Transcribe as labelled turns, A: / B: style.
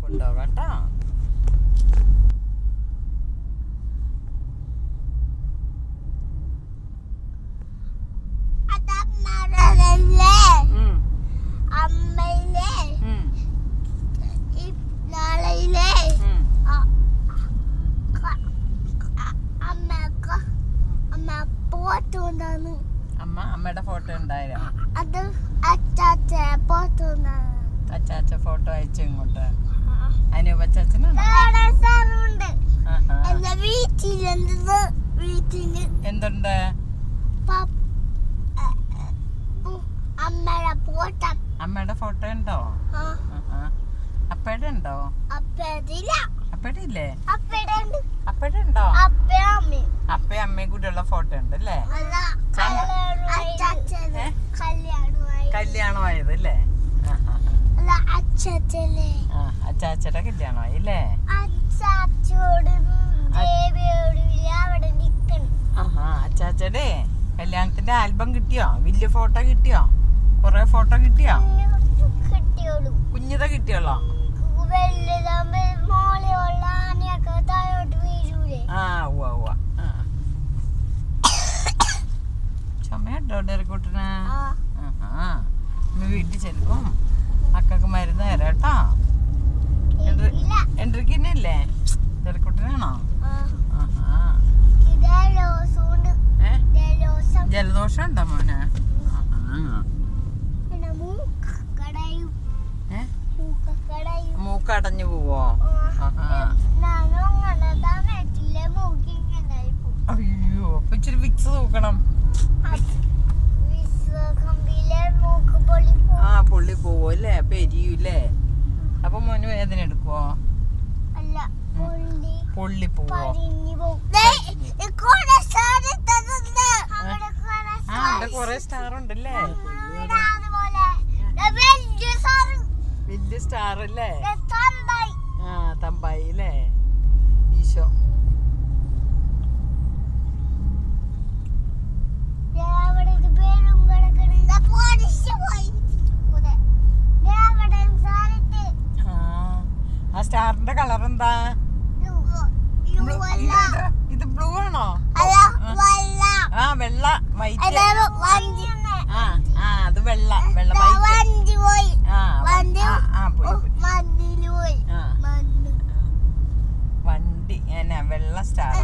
A: കൊണ്ടുപോകാട്ടോ. അമ്മയുടെ ഫോട്ടോ ഉണ്ടായോ? അച്ചാച്ച ഫോട്ടോ അയച്ചു ഇങ്ങോട്ട്. അനൂപ് അച്ചാച്ചനാണോ? എന്തുണ്ട്? അമ്മയുടെ ഫോട്ടോ ഉണ്ടോ? അപ്പയുടെ ഉണ്ടോ? അപ്പയുടെ ഇല്ലേ? അപ്പയുടെ ഉണ്ടോ? അപ്പയും അമ്മയും കൂടെയുള്ള ഫോട്ടോ ഉണ്ട് അല്ലേ? കല്യാണമായത് അല്ലേ? അച്ചാച്ചയുടെ കല്യാണമായി അല്ലേ? അച്ചാച്ചയുടെ കല്യാണത്തിന്റെ ആൽബം കിട്ടിയോ? വലിയ ഫോട്ടോ കിട്ടിയോ? കൊറേ ഫോട്ടോ കിട്ടിയോ? കുഞ്ഞിത കിട്ടിയോളോ? ചുമയുണ്ടോ ഡെറിക്കൂട്ടിന്? വീട്ടിൽ ചെല്ലും അക്കൊക്കെ മരുന്ന് തരാട്ടോ. എൻട്രിക്കില്ലേ? ഡെറിക്കൂട്ടിനാണോ? ജലദോഷം ഉണ്ടോ മോനെ? മൂക്കടഞ്ഞു പോവോ? അയ്യോ, അപ്പൊ ഇച്ചിരി വിക്സ് തൂക്കണം. പൊള്ളി പോവോ അല്ലേ? അപ്പൊ എരിയൂല്ലേ? അപ്പൊ മോന് വേദന എടുക്കുവോ? പൊള്ളി പോവോ? അവിടെ കൊറേ സ്റ്റാർ ഉണ്ടല്ലേ? വലിയ സ്റ്റാർ അല്ലേ? തമ്പായി അല്ലേ? ഈശോ ആ സ്റ്റാറിന്റെ കളർ എന്താ? ഇത് ബ്ലൂ ആണോ? ആ വെള്ള വൈറ്റ്. അത് വെള്ള വെള്ള വൈറ്റ്. വണ്ടി വെള്ള സ്റ്റാർ.